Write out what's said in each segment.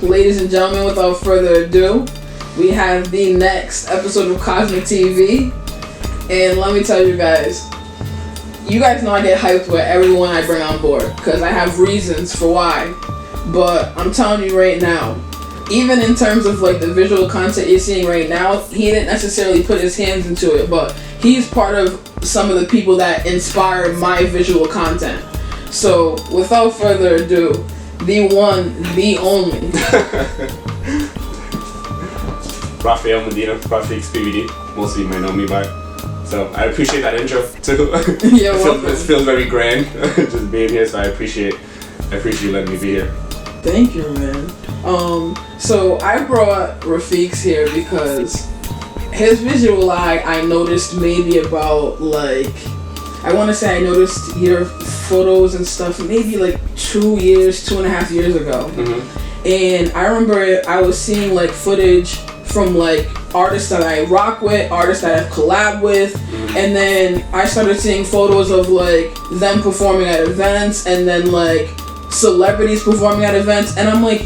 ladies and gentlemen, without further ado, we have the next episode of Cosmic TV. And let me tell you guys know I get hyped with everyone I bring on board because I have reasons for why. But I'm telling you right now, even in terms of like the visual content you're seeing right now, he didn't necessarily put his hands into it, but he's part of some of the people that inspire my visual content. So without further ado, the one, the only Rafael Medina, RafeaksPVD. Most of you might know me by. So I appreciate that intro too. Yeah, it feels very grand just being here. So I appreciate you letting me be here. Thank you, man. So I brought Rafeaks here because his visual eye, I noticed maybe about like, I want to say I noticed your photos and stuff maybe like 2.5 years ago. Mm-hmm. And I remember I was seeing like footage from like artists that I rock with, artists that I've collabed with, and then I started seeing photos of like them performing at events and then like celebrities performing at events, and I'm like,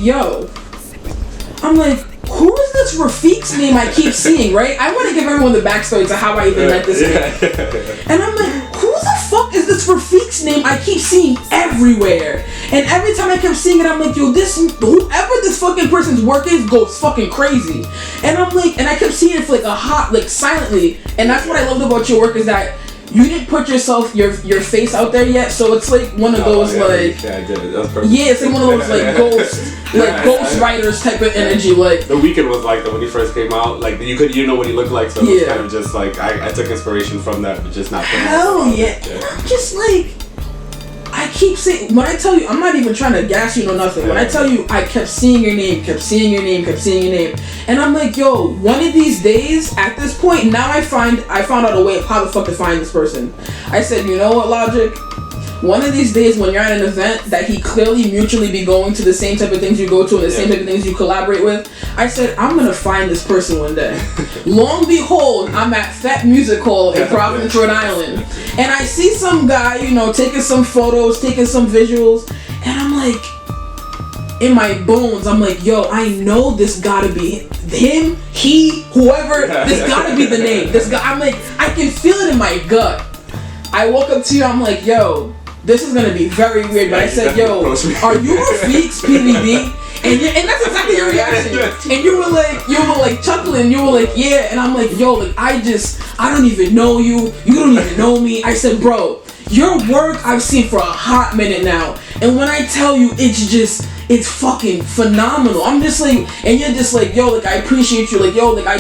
who is this Rafeak's name I keep seeing, right? I want to give everyone the backstory to how I even met this man. And I'm like, who the fuck is this Rafeak's name I keep seeing everywhere? And every time I kept seeing it, I'm like, yo, whoever this fucking person's work is goes fucking crazy. And I'm like, and I kept seeing it for like silently. And that's what I loved about your work is that you didn't put your face out there yet, so it's like one of those like yeah, I did it. That was perfect. Yeah, it's like one of those like ghost writers type of energy. Like The Weeknd was like that when he first came out. Like you know what he looked like, so it was kind of just like I took inspiration from that, but just not. Hell yeah! I'm just like, I keep saying, when I tell you, I'm not even trying to gas you or nothing. When I tell you, I kept seeing your name, and I'm like, yo, one of these days, at this point, now I found out a way of how the fuck to find this person. I said, you know what, Logic? One of these days when you're at an event that he clearly mutually be going to the same type of things you go to and the same type of things you collaborate with, I said, I'm gonna find this person one day. Long behold, I'm at Fat Music Hall in Providence, Rhode Island, and I see some guy, taking some photos, taking some visuals, and I'm like, in my bones, I'm like, yo, I know this gotta be him, he, whoever, this gotta be the name. This guy, I'm like, I can feel it in my gut. I woke up to you, I'm like, yo, this is gonna be very weird, but I said, yo, are you RafeaksPVD? And that's exactly your reaction. And you were like chuckling, you were like, yeah, and I'm like, yo, like I don't even know you, you don't even know me. I said, bro, your work I've seen for a hot minute now, and when I tell you, it's fucking phenomenal. I'm just like, and you're just like, yo, like I appreciate you, like yo, like I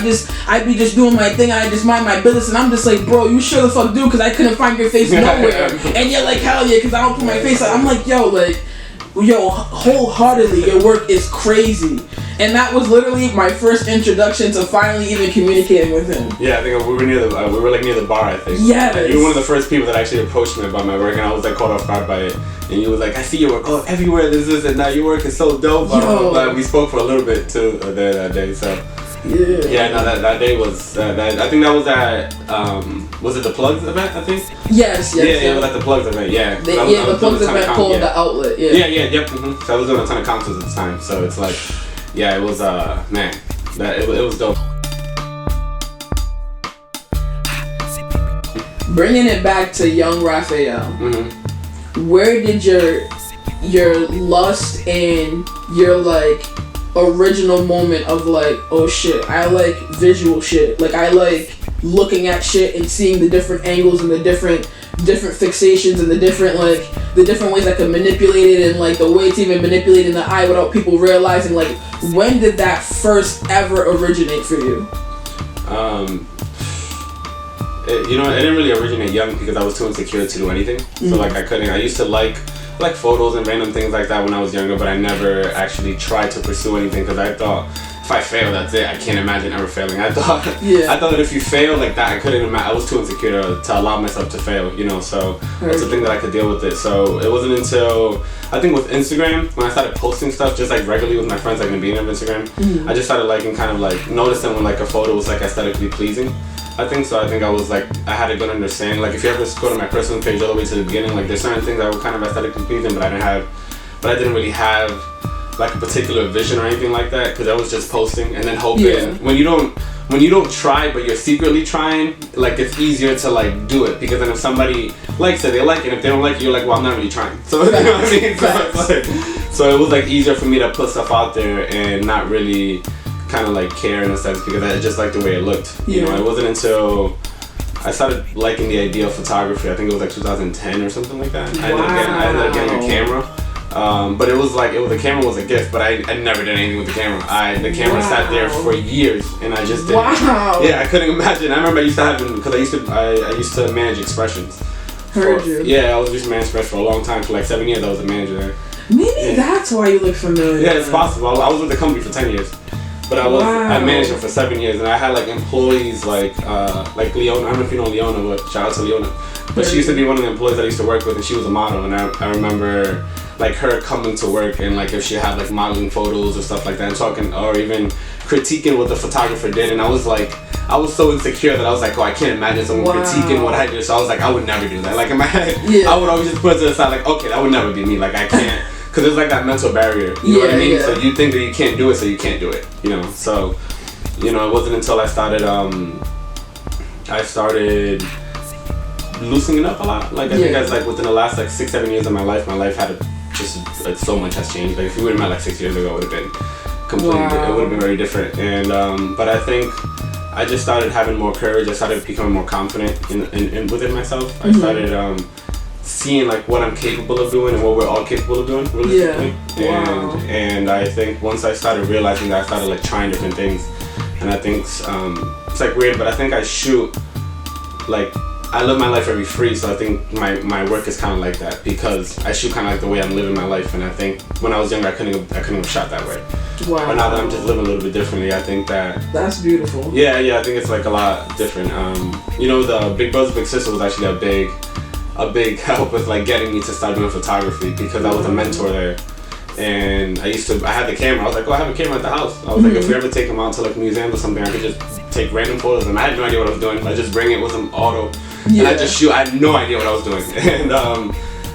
be just doing my thing, I just mind my business, and I'm just like, bro, you sure the fuck do, because I couldn't find your face nowhere, and you're like, hell yeah, because I don't put my face out. I'm like, yo, wholeheartedly, your work is crazy. And that was literally my first introduction to finally even communicating with him. Yeah, I think we were near the bar, I think. Yes. You were one of the first people that actually approached me about my work, and I was like caught off guard by it. And you was like, I see your work everywhere, this, and now your work is so dope. But we spoke for a little bit too that day, so. Yeah, no, that day was, I think that was at, was it the Plugs event, I think? Yes. Yeah, it was at the Plugs event, yeah. The Plugs event called The Outlet, yeah. Yep. Mm-hmm. So I was doing a ton of concerts at the time, so it's like, yeah, it was, man, it was dope. Bringing it back to young Rafael, where did your lust and your like original moment of like, oh shit, I like visual shit, like I like looking at shit and seeing the different angles and the different fixations and the different ways I can manipulate it, and like the way it's even manipulating the eye without people realizing, like when did that first ever originate for you? It didn't really originate young because I was too insecure to do anything. So like I used to like photos and random things like that when I was younger, but I never actually tried to pursue anything because I thought if I fail, that's it. I can't imagine ever failing. I thought that if you fail like that, I couldn't imagine. I was too insecure to allow myself to fail, so that's the thing that I could deal with it. So it wasn't until, I think with Instagram, when I started posting stuff just like regularly with my friends, like in the beginning of Instagram, I just started liking kind of like noticing when like a photo was like aesthetically pleasing. I think I was like, I had a good understanding. Like if you ever go to my personal page all the way to the beginning, like there's certain things that were kind of aesthetically pleasing, but I didn't really have like a particular vision or anything like that, because I was just posting and then hoping. Yeah. When you don't try but you're secretly trying, like it's easier to like do it, because then if somebody likes it, they like it. If they don't like it, you're like, well, I'm not really trying. So you know what I mean? So it was like easier for me to put stuff out there and not really kind of like care in a sense, because I just liked the way it looked. You know, it wasn't until I started liking the idea of photography, I think it was like 2010 or something like that. I ended up getting a camera. But the camera was a gift, but I never did anything with the camera. The camera sat there for years, and I just didn't. Wow. Yeah, I couldn't imagine. I remember I used to manage expressions. Heard you. Yeah, I was just managing expressions for a long time. For like 7 years, I was a manager there. Maybe that's why you look familiar. Yeah, it's possible. I was with the company for 10 years. But I managed them for 7 years, and I had like employees like Leona. I don't know if you know Leona, but shout out to Leona. But she used to be one of the employees I used to work with, and she was a model. And I remember like her coming to work, and like if she had like modeling photos or stuff like that, and talking or even critiquing what the photographer did. And I was so insecure that I was like, oh, I can't imagine someone critiquing what I did. So I was like, I would never do that. Like in my head, I would always just put it to the side, like, okay, that would never be me. Like I can't. Because there's like that mental barrier, you know what I mean? So you think that you can't do it, so you can't do it, you know? So, you know, it wasn't until I started loosening up a lot. Like I think that's like within the last like 6-7 years of my life had just like so much has changed. Like if we would have met like 6 years ago, it would have been completely, it would have been very different. And, but I think I just started having more courage. I started becoming more confident in within myself. I started, seeing like what I'm capable of doing and what we're all capable of doing, realistically. And I think once I started realizing that, I started like trying different things. And I think it's like weird, but I think I shoot like I live my life very free. So I think my work is kind of like that, because I shoot kind of like the way I'm living my life. And I think when I was younger, I couldn't have shot that way. Wow. But now that I'm just living a little bit differently, I think that's beautiful. Yeah, I think it's like a lot different. You know, the Big Brother Big Sister was actually a big help with like getting me to start doing photography, because I was a mentor there, and I had the camera. I was like, oh, I have a camera at the house. I was like, if we ever take them out to like museums or something, I could just take random photos, and I had no idea what I was doing. I just bring it with some auto, and I just shoot. I had no idea what I was doing.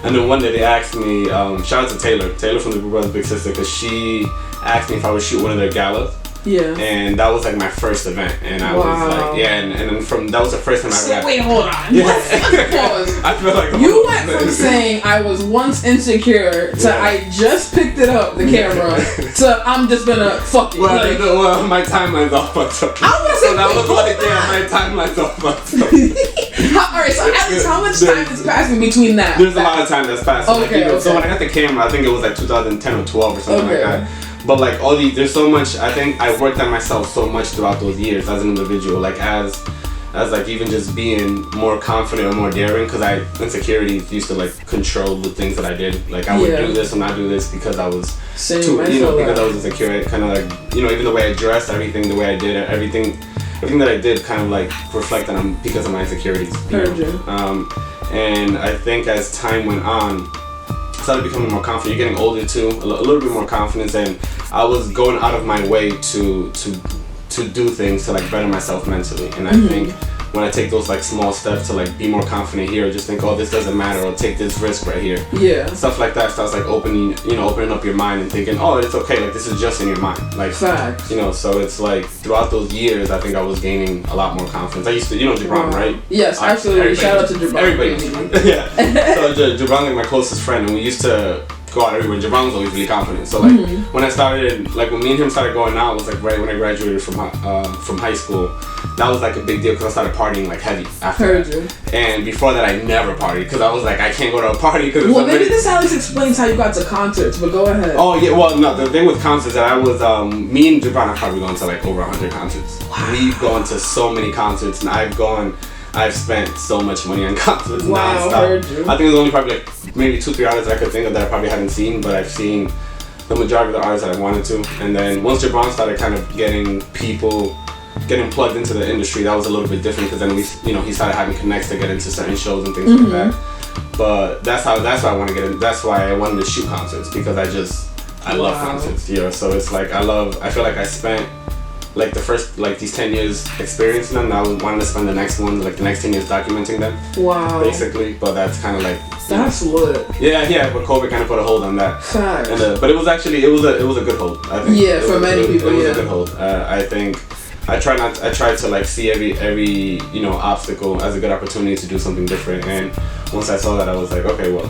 And then one day they asked me, shout out to Taylor from the Big Brother Big Sister, because she asked me if I would shoot one of their galas. Yeah. And that was like my first event, and I was like, and then that was the first time I ever got. Wait, hold on. Let's pause. I feel like you went from saying I was once insecure to I just picked it up, the camera, to I'm just gonna fuck it. Well, my timeline's all fucked up. I was so that was like, my timeline's all fucked up. Alright, so at least how much time is passing between that? There's a lot of time that's passed. Okay. So when I got the camera, I think it was like 2010 or 12 or something like that. But like there's so much. I think I worked on myself so much throughout those years as an individual, like as like even just being more confident or more daring, because insecurities used to like control the things that I did. Like I would do this and not do this because I was because I was insecure. Kind of like, you know, even the way I dressed, everything, the way I did it, everything that I did kind of like reflected on because of my insecurities. And I think as time went on, I started becoming more confident. You're getting older too, a little bit more confidence, and I was going out of my way to do things to like better myself mentally. And I think when I take those like small steps to like be more confident here, or just think, oh, this doesn't matter, or take this risk right here. Stuff like that starts like opening up your mind and thinking, oh, it's okay, like this is just in your mind. Like, facts. You know, so it's like throughout those years, I think I was gaining a lot more confidence. I used to, you know, Jabron, right? Yes, absolutely. Shout out to Jabron. Everybody. So Jabron's like my closest friend, and we used to go out everywhere. Jabron was always really confident. So like when I started, like when me and him started going out, it was like right when I graduated from high school. That was like a big deal, because I started partying like heavy after that. And before that, I never partied, because I was like, I can't go to a party because. Well, maybe this at least explains how you got to concerts, but go ahead. Oh yeah, well no, the thing with concerts that I was, me and Jabron have probably gone to like over 100 concerts. Wow. We've gone to so many concerts, and I've spent so much money on concerts nonstop. I think there's only probably like maybe 2-3 artists I could think of that I probably haven't seen, but I've seen the majority of the artists that I wanted to. And then once Jabron started kind of getting plugged into the industry, that was a little bit different, because then he started having connects to get into certain shows and things like that. But that's why I want to get in. That's why I wanted to shoot concerts, because I love concerts. So it's like I feel like I spent like the first these 10 years experiencing them. Now I wanted to spend the next 10 years documenting them. Wow. Basically, but that's kind of like That's lit. Yeah, but COVID kind of put a hold on that. Facts. And, but it was actually it was a good hold. I think. Yeah, for many people. It was a good hold. I think I tried to like see every obstacle as a good opportunity to do something different. And once I saw that, I was like, okay, well,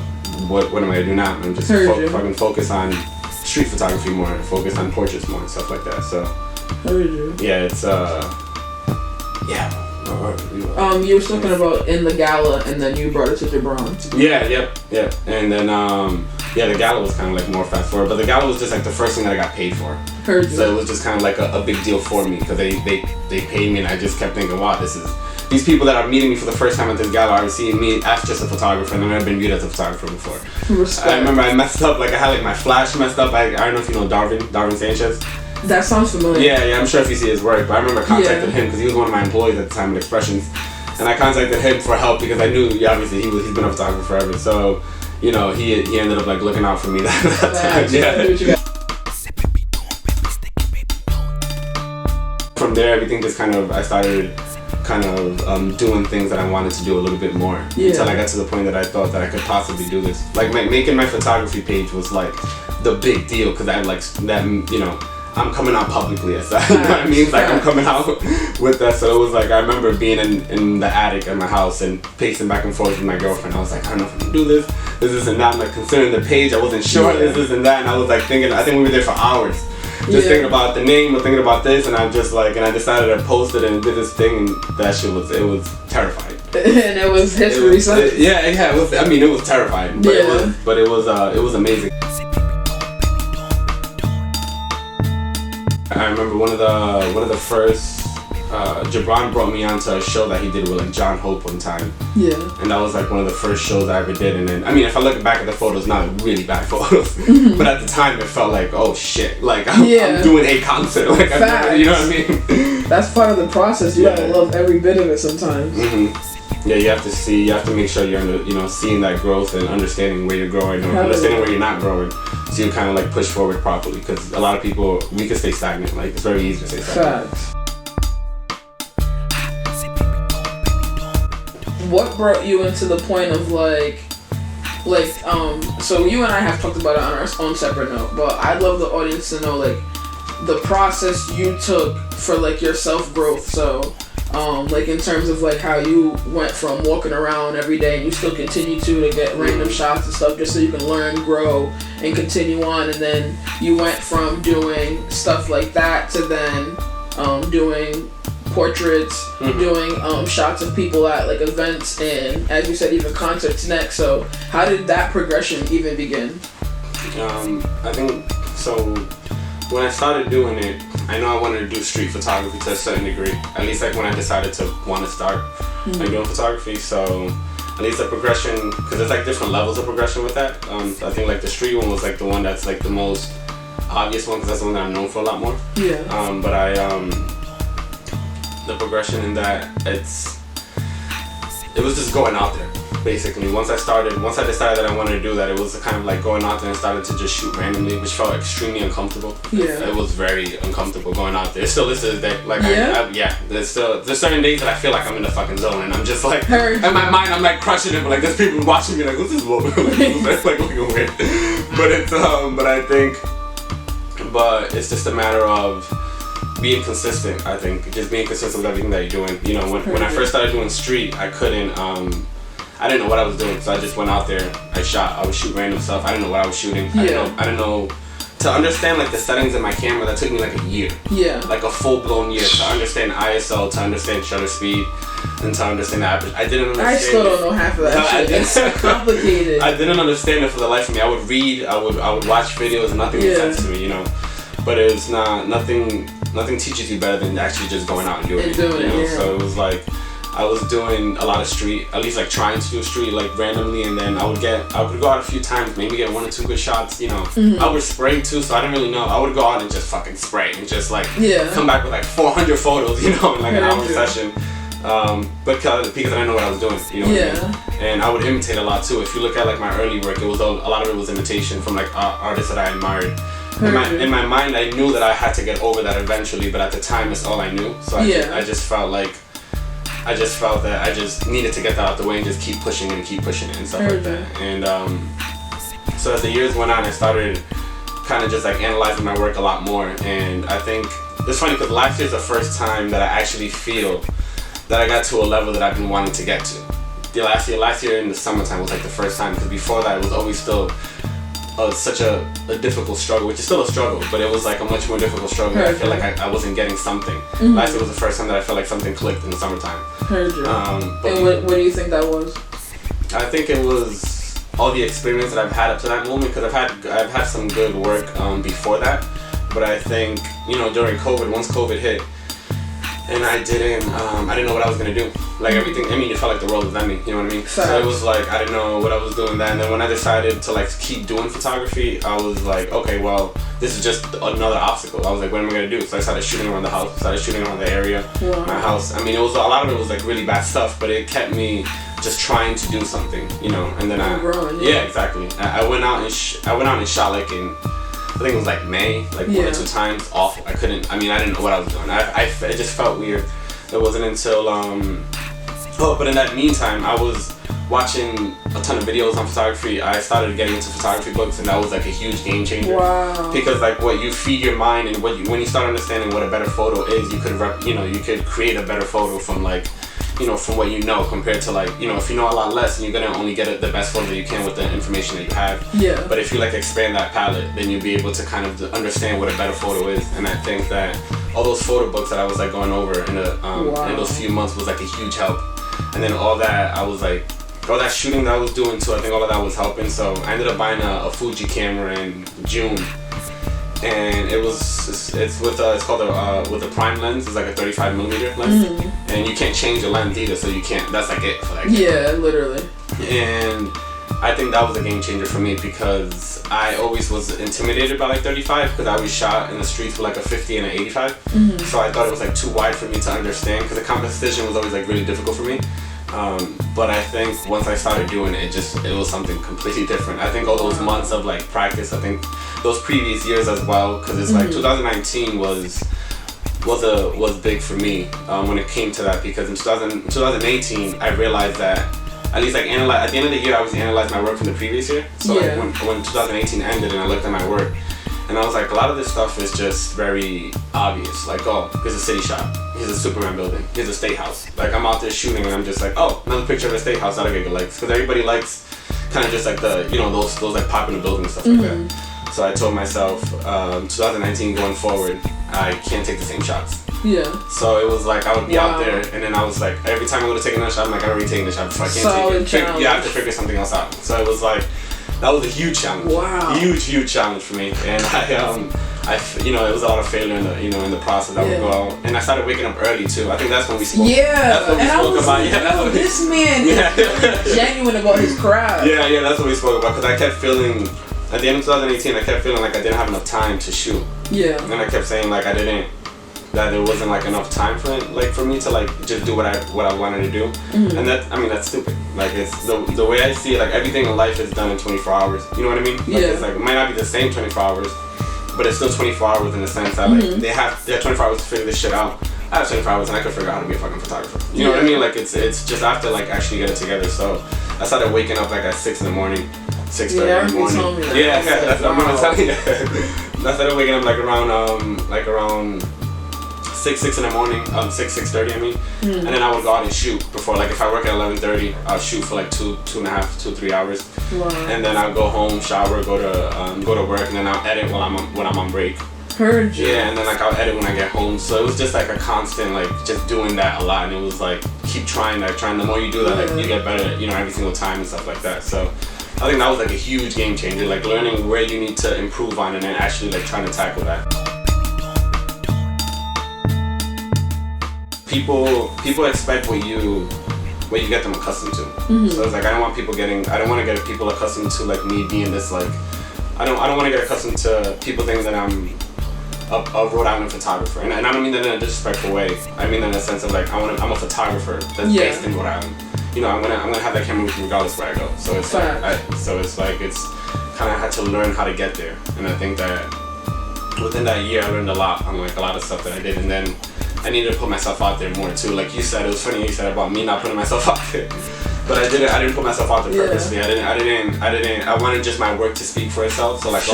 what am I gonna do now? And just fucking focus on street photography more, focus on portraits more, and stuff like that. So yeah, it's you were talking about in the gala, and then you brought it to Jabron. Yeah. And then the gala was kind of like more fast forward, but the gala was just like the first thing that I got paid for. So it was just kind of like a big deal for me because they paid me, and I just kept thinking, wow, these people that are meeting me for the first time at this gala are seeing me as just a photographer, and I've never been viewed as a photographer before. Respect. I remember I messed up, like I had like my flash messed up. I don't know if you know Darvin Sanchez. That sounds familiar. Yeah, I'm sure if you see his work, but I remember contacting him because he was one of my employees at the time at Expressions, and I contacted him for help because I knew obviously he's been a photographer forever, so he ended up like looking out for me that time. Yeah. From there, everything just I started doing things that I wanted to do a little bit more until I got to the point that I thought that I could possibly do this. Like making my photography page was like the big deal because I like that, I'm coming out publicly as that, you know what I mean? Like I'm coming out with that, so it was like I remember being in the attic at my house and pacing back and forth with my girlfriend. I was like, I don't know if I can do this and that. I'm like considering the page, I wasn't sure this and that, and I was like thinking, I think we were there for hours. Just thinking about the name or thinking about this, and I'm just like, and I decided to post it and did this thing, and that shit was terrifying. And it was history. It was. I mean, it was terrifying, but it was amazing. I remember one of the first. Jabron brought me onto a show that he did with like John Hope one time. Yeah. And that was like one of the first shows I ever did. And then, I mean, if I look back at the photos, not like really bad photos, but at the time it felt like, oh shit, like I'm doing a concert, like you know what I mean? That's part of the process. You gotta love every bit of it sometimes. Yeah, you have to make sure you're seeing that growth and understanding where you're growing or understanding where you're not growing, so you kind of like push forward properly. Because a lot of people, we can stay stagnant. Like it's very easy to stay stagnant. Facts. What brought you into the point of so you and I have talked about it on our own separate note, but I'd love the audience to know like the process you took for like your self growth. So like in terms of like how you went from walking around every day and you still continue to get random shots and stuff just so you can learn, grow, and continue on, and then you went from doing stuff like that to then doing portraits, doing shots of people at like events, and as you said, even concerts next. So how did that progression even begin? I think so. When I started doing it, I know I wanted to do street photography to a certain degree. At least like when I decided to want to start like doing photography. So at least the progression, because there's like different levels of progression with that. I think like the street one was like the one that's like the most obvious one because that's the one that I'm known for a lot more. Yeah. But the progression in that it was just going out there basically. Once I decided that I wanted to do that, it was kind of like going out there and started to just shoot randomly, which felt extremely uncomfortable. It was very uncomfortable going out there. It still is to this day. Like there's certain days that I feel like I'm in the fucking zone and I'm just like in my mind I'm like crushing it, but like there's people watching me like, who's this woman? It's like looking weird. But it's just a matter of being consistent. I think just being consistent with everything that you're doing. When I first started doing street, I didn't know what I was doing, so I just went out there. I would shoot random stuff. I didn't know what I was shooting. I didn't know to understand like the settings in my camera. That took me like a year. Like a full-blown year to understand ISO, to understand shutter speed, and to understand the aperture. I didn't understand. I still don't know half of that shit. It's so complicated. I didn't understand it for the life of me. I would read, I would watch videos, and nothing made sense to me, But it's nothing teaches you better than actually just going out and doing it. So it was like I was doing a lot of street, at least like trying to do street like randomly, and then I would go out a few times, maybe get 1 or 2 good shots, I would spray too, so I didn't really know. I would go out and just fucking spray and just like come back with like 400 photos, in like an hour session. Because I didn't know what I was doing, what I mean? And I would imitate a lot too. If you look at like my early work, it was a lot of it was imitation from like artists that I admired. In my mind, I knew that I had to get over that eventually, but at the time, it's all I knew. So I just felt like I just felt that I just needed to get that out the way and just keep pushing it and stuff like that. And so as the years went on, I started kind of just like analyzing my work a lot more. And I think it's funny because last year's the first time that I actually feel that I got to a level that I've been wanting to get to. Last year in the summertime was like the first time, because before that it was always still such a difficult struggle, which is still a struggle, but it was like a much more difficult struggle. I feel like I wasn't getting something. Last year was the first time that I felt like something clicked in the summertime. And what do you think that was? I think it was all the experience that I've had up to that moment, because I've had some good work before that, but I think, you know, during COVID, once COVID hit, and I didn't know what I was gonna do. Like everything, I mean, it felt like the world was ending, you know what I mean? So it was like, I didn't know what I was doing then. And then when I decided to like keep doing photography, I was like, okay, well, this is just another obstacle. I was like, what am I gonna do? So I started shooting around the house, started shooting around the area, my house. I mean, it was a lot of it was like really bad stuff, but it kept me just trying to do something, you know. And then yeah, exactly. I went out and shot like in, I think it was like May, like 1 or 2 times off. I didn't know what I was doing. It just felt weird. It wasn't until, but in that meantime, I was watching a ton of videos on photography. I started getting into photography books, and that was like a huge game changer. Wow. Because like what you feed your mind, and when you start understanding what a better photo is, you could create a better photo from like, you know, from what you know, compared to like, you know, if you know a lot less, and you're gonna only get the best photo that you can with the information that you have. Yeah. But if you like expand that palette, then you'll be able to kind of understand what a better photo is. And I think that all those photo books that I was like going over in those few months was like a huge help. And then all that shooting that I was doing too, I think all of that was helping. So I ended up buying a Fuji camera in June. And it's called with a prime lens. It's like a 35mm lens, and you can't change the lens either, so you can't. That's like it for that camera. Yeah, literally. And I think that was a game changer for me, because I always was intimidated by like 35, because I always shot in the streets with like a 50 and an 85. So I thought it was like too wide for me to understand, because the composition was always like really difficult for me. But I think once I started doing it, it was something completely different. I think all those months of like practice, I think those previous years as well, because it's like 2019 was big for me when it came to that, because in 2018 I realized that at least like at the end of the year I was analyzing my work from the previous year. So like when 2018 ended and I looked at my work, and I was like, a lot of this stuff is just very obvious. Like, oh, here's a city shot. Here's a Superman building. Here's a state house. Like, I'm out there shooting and I'm just like, oh, another picture of a state house. That'll get good likes. Because everybody likes kind of just like the, you know, those like popular buildings and stuff like that. So I told myself, 2019 going forward, I can't take the same shots. Yeah. So it was like I would be out there, and then I was like, every time I would take another shot, I'm like, I'm already taking the shot, so I can't take it. I have to figure something else out. So it was like, that was a huge challenge. Wow. Huge challenge for me, and you know, it was a lot of failure in the process. I would go out, and I started waking up early too. I think that's when we spoke. Yeah. That's when we spoke about. Yo, this man is genuine about his craft. Yeah, that's what we spoke about, because I kept feeling, at the end of 2018, I kept feeling like I didn't have enough time to shoot. Yeah. And I kept saying like that there wasn't like enough time for me to like just do what I wanted to do. And that's stupid. Like, it's the way I see it, like everything in life is done in 24 hours. You know what I mean? Like, it's like, it might not be the same 24 hours, but it's still 24 hours in the sense that like they have 24 hours to figure this shit out. I have 24 hours and I could figure out how to be a fucking photographer. You know what I mean? Like, it's just I have to like actually get it together. So I started waking up like at 6 in the morning, 6:30 in the morning. That's what I'm gonna tell you. I started waking up like around 6 in the morning, 6:30 I mean, and then I would go out and shoot before, like if I work at 11:30, I'll shoot for like 2.5-3 hours, and then I'll go home, shower, go to work, and then I'll edit when I'm on break. Heard you. Yeah, and then like I'll edit when I get home. So it was just like a constant like just doing that a lot, and it was like keep trying. The more you do that, like you get better, you know, every single time and stuff like that. So I think that was like a huge game changer, like learning where you need to improve on and then actually like trying to tackle that. People expect what you get them accustomed to. So it's like I don't want to get people accustomed to like me being this like I don't want to get accustomed to people thinking that I'm a Rhode Island photographer, and I don't mean that in a disrespectful way. I mean that in a sense of like I'm a photographer that's based in Rhode Island. You know, I'm gonna have that camera with me regardless where I go. So it's it's kind of had to learn how to get there, and I think that within that year I learned a lot on like a lot of stuff that I did, and then I needed to put myself out there more too. Like you said, it was funny you said about me not putting myself out there. But I didn't put myself out there purposely. I wanted just my work to speak for itself. So like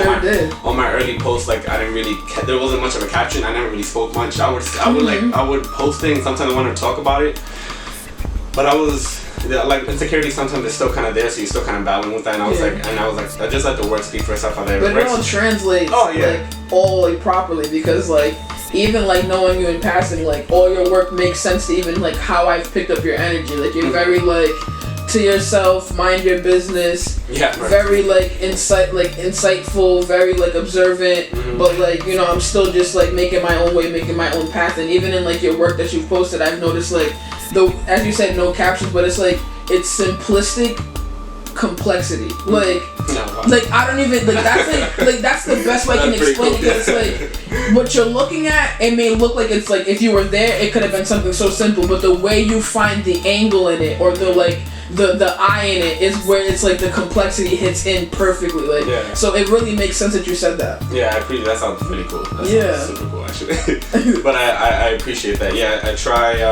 on my early posts, like I didn't really, there wasn't much of a caption. I never really spoke much. I would post things. Sometimes I wanted to talk about it, but I was like insecurity. Sometimes it's still kind of there, so you're still kind of battling with that. And I was like, I just let the work speak for itself out there. But it don't translate like all the way properly, because like even like knowing you in passing, like all your work makes sense to even like how I've picked up your energy. Like you're very like to yourself, mind your business. Very like insightful, very like observant. But like, you know, I'm still just like making my own way, making my own path. And even in like your work that you've posted, I've noticed like as you said, no captions, but it's like it's simplistic complexity. Like I don't even like that's the best way I can explain it, because it's like what you're looking at, it may look like it's like if you were there it could have been something so simple, but the way you find the angle in it, or the like the eye in it, is where it's like the complexity hits in perfectly. Like so it really makes sense that you said that. I appreciate that. Sounds really cool. That sounds super cool actually. But I appreciate that. I try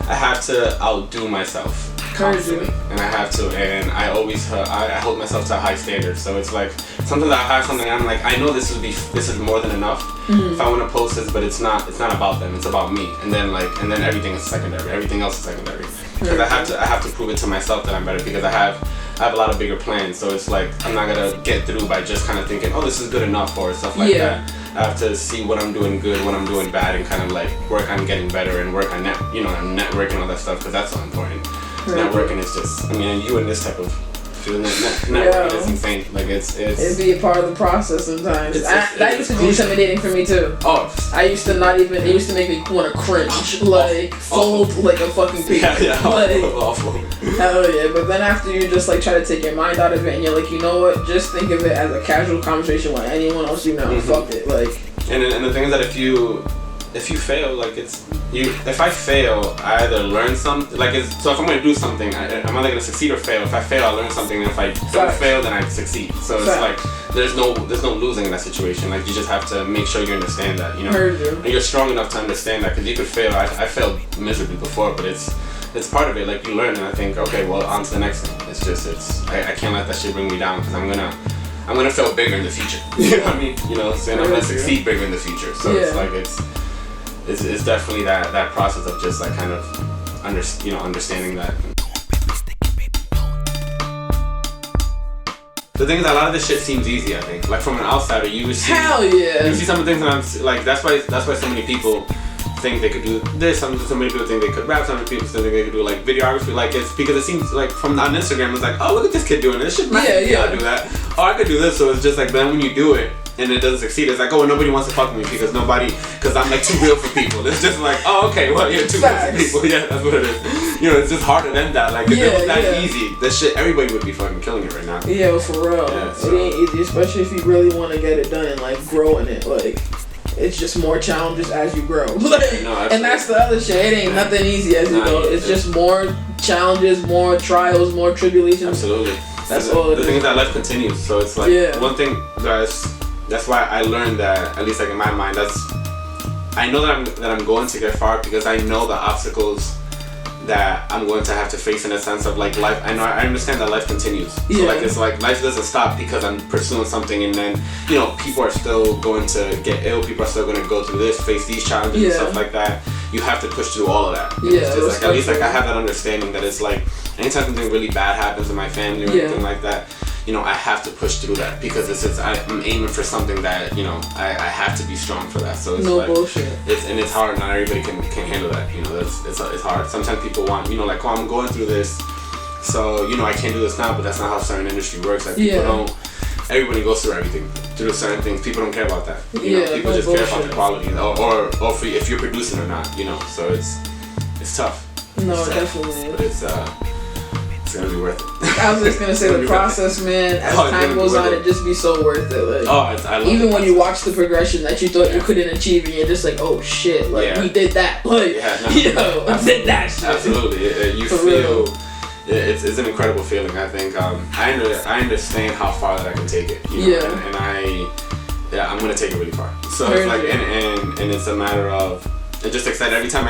I have to outdo myself constantly, and I have to, and I always I hold myself to a high standard. So it's like sometimes I have something I'm like, I know this is more than enough if I want to post this, but it's not about them, it's about me. And then everything is secondary, everything else is secondary, because I have to prove it to myself that I'm better, because I have a lot of bigger plans. So it's like I'm not gonna get through by just kind of thinking, oh, this is good enough or stuff like that. I have to see what I'm doing good, what I'm doing bad, and kind of like work on getting better and work on networking, all that stuff, because that's so important. Networking is just, I mean, and you in this type of field, networking is insane. Like it'd be a part of the process sometimes. That used to be intimidating for me too. I used to not even, it used to make me want to cringe, like fold like a fucking pig. Awful. Hell yeah. But then after you just like try to take your mind out of it, and you're like, you know what, just think of it as a casual conversation like anyone else you know. Fuck it. Like, and the thing is that if you fail, like if I fail, I either learn something, so if I'm going to do something, I'm either going to succeed or fail. If I fail, I learn something, and if I don't fail, then I succeed. So it's like, there's no losing in that situation. Like, you just have to make sure you understand that, you know? And you're strong enough to understand that, because you could fail. I failed miserably before, but it's part of it. Like, you learn, and I think, okay, well, on to the next thing. I can't let that shit bring me down, because I'm gonna fail bigger in the future. You know what I mean? You know, and I'm gonna succeed bigger in the future. So it's like, it's definitely that process of just like kind of understanding that. The thing is, a lot of this shit seems easy. I think, like from an outsider, you see some of the things, and I'm like, that's why so many people think they could do this. So many people think they could rap. So many people think they could do like videography. Like, it's because it seems like on Instagram, it's like, oh, look at this kid doing this shit. I'll do that. Oh, I could do this. So it's just like, then when you do it and it doesn't succeed, it's like, oh, nobody wants to fuck with me because I'm like too real for people. It's just like, oh, okay, well, you're too real for people. Yeah, that's what it is. You know, it's just harder than that. Like, if it was that easy, this shit, everybody would be fucking killing it right now. Yeah, well, for real. It ain't easy, especially if you really want to get it done and like grow in it. Like, it's just more challenges as you grow. And that's the other shit. It ain't nothing easy as you go. It's just more challenges, more trials, more tribulations. Absolutely. That's all it is. The thing is that life continues. So it's like one thing that's why I learned that, at least like in my mind, I know that I'm going to get far, because I know the obstacles that I'm going to have to face, in a sense of like life. I understand that life continues. So like, it's like life doesn't stop because I'm pursuing something, and then, you know, people are still going to get ill, people are still going to go through this, face these challenges and stuff like that. You have to push through all of that. It's just like, at least like I have that understanding that it's like, anytime something really bad happens in my family or anything like that, you know, I have to push through that, because I'm aiming for something that, you know, I have to be strong for that. So it's bullshit. It's hard. Not everybody can handle that. You know, it's hard. Sometimes people want, you know, like, oh, I'm going through this, so, you know, I can't do this now. But that's not how certain industry works. Like, people don't. Everybody goes through everything, through certain things. People don't care about that. You know, people just care about the quality, or if you're producing or not. You know, so it's tough. No, it's definitely. But it's gonna be worth it. I was just gonna say the process, man. As time goes on, it just be so worth it. Like, I love even when you watch the progression that you thought you couldn't achieve, and you're just like, oh shit, like we did that. Like, I did that shit. Absolutely, you feel. It's an incredible feeling. I think I understand how far that I can take it. You know? And I'm gonna take it really far. So it's like, and it's a matter of, just excited every time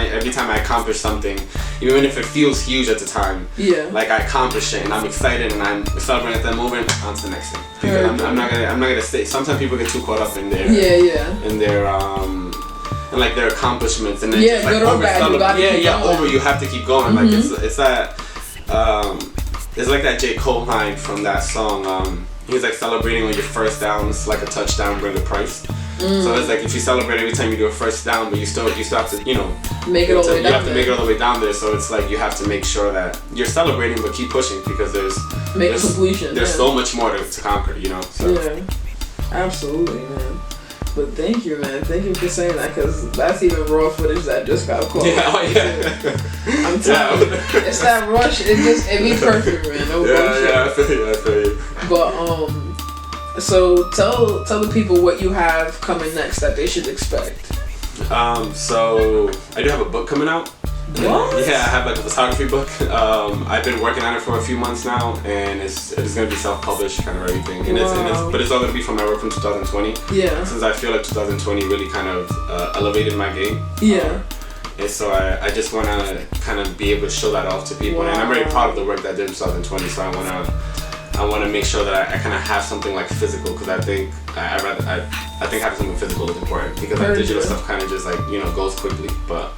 I accomplish something, even if it feels huge at the time. Yeah. Like I accomplish it and I'm excited and I'm celebrating at that moment. On to the next thing. Because I'm not gonna stay. Sometimes people get too caught up in their in their and like their accomplishments and then just like you have to keep going. Like it's that it's like that J. Cole line from that song. He's like celebrating when your first down is like a touchdown, bring a price. So it's like if you celebrate every time you do a first down, but you still have to, you know, make it all the way down. You have to make it all the way down there. So it's like you have to make sure that you're celebrating, but keep pushing because there's completion. There's so much more to conquer, you know. So. Yeah, absolutely, man. But thank you, man. Thank you for saying that because that's even raw footage that just got caught. Yeah, I'm telling you, it's that rush. It be perfect, man. No bullshit. Yeah, I feel you. But so tell the people what you have coming next that they should expect. So I do have a book coming out. What? Yeah, I have like a photography book. I've been working on it for a few months now, and it's gonna be self-published, kind of everything. But it's all gonna be from my work from 2020. Yeah. Since I feel like 2020 really kind of elevated my game. Yeah. And so I just wanna kind of be able to show that off to people, and I'm very proud of the work that I did in 2020. So I wanna make sure that I kind of have something like physical because I think having something physical is important because like digital stuff kind of just like goes quickly, but.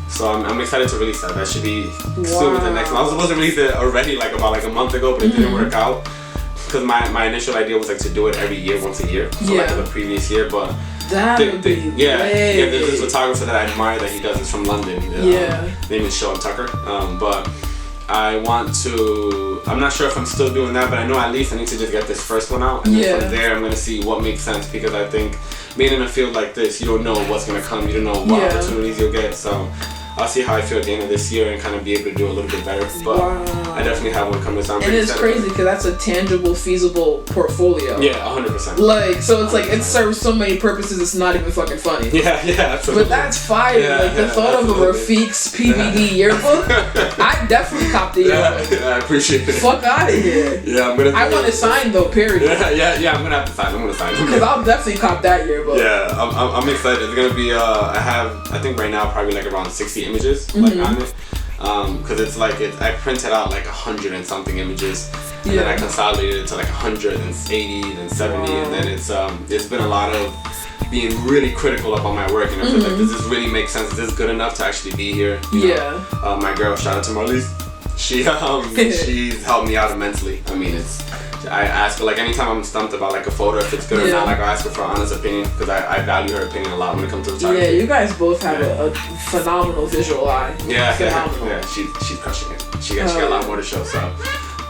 So I'm excited to release that. That should be soon with the next one. I was supposed to release it already about a month ago, but it didn't work out. Because my initial idea was like to do it every year, once a year. So like the previous year, but that would be there's this photographer that I admire that he does this from London. Name is Sean Tucker. But I want to. I'm not sure if I'm still doing that, but I know at least I need to just get this first one out, and then from there I'm gonna see what makes sense because I think being in a field like this, you don't know what's gonna come. You don't know what opportunities you'll get. So. I'll see how I feel at the end of this year and kind of be able to do a little bit better. But I definitely have one coming. So and it's crazy because that's a tangible, feasible portfolio. Yeah, 100%. Like, so it's like it serves so many purposes. It's not even fucking funny. Yeah, absolutely. But that's fire. Like the thought of a RafeaksPVD yearbook, I definitely copped the yearbook. Yeah, I appreciate it. Fuck out of here. Yeah, I'm gonna. I want to sign though. Period. Yeah. I'm gonna have to sign. I'm gonna sign. Because I'll definitely cop that yearbook. Yeah, I'm excited. It's gonna be. I think right now probably like around 60 images like on it, because it's like I printed out like 100 and something images, and then I consolidated it to like 180 and 70, and then it's been a lot of being really critical up on my work, and I feel like does this really make sense? Is this good enough to actually be here? You know? My girl, shout out to Marlies. She's helped me out immensely. I mean, I ask her like anytime I'm stumped about like a photo if it's good or not, like I ask her for an honest opinion because I value her opinion a lot when it comes to photography. Yeah, you guys both have a phenomenal visual eye. Yeah, she's crushing it. She got a lot more to show. So,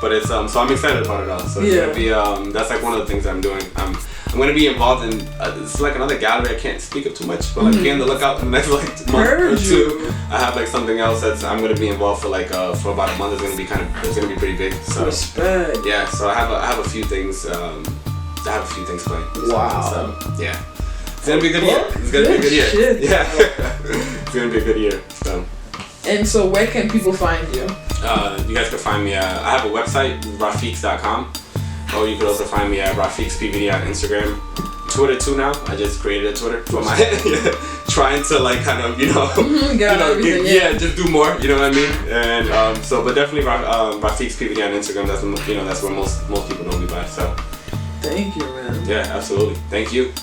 but it's so I'm excited about it all. So it's gonna be that's like one of the things I'm doing. I'm gonna be involved in it's like another gallery. I can't speak of too much, but like be on the lookout in the next like month or two. I have like something else that's I'm gonna be involved for like for about a month. It's gonna be pretty big. So respect. Yeah, so I have a few things. I have a few things planned. Wow. So yeah, it's gonna be a good year. It's gonna be a good year. Shit. Yeah, it's gonna be a good year. So. And so, where can people find you? You guys can find me. I have a website, RafeaksPVD.com. Or you could also find me at RafeaksPVD on Instagram. Twitter too now. I just created a Twitter for my trying to like kind of just do more. You know what I mean? And but definitely RafeaksPVD on Instagram. That's where most people know me by. So thank you, man. Yeah, absolutely. Thank you.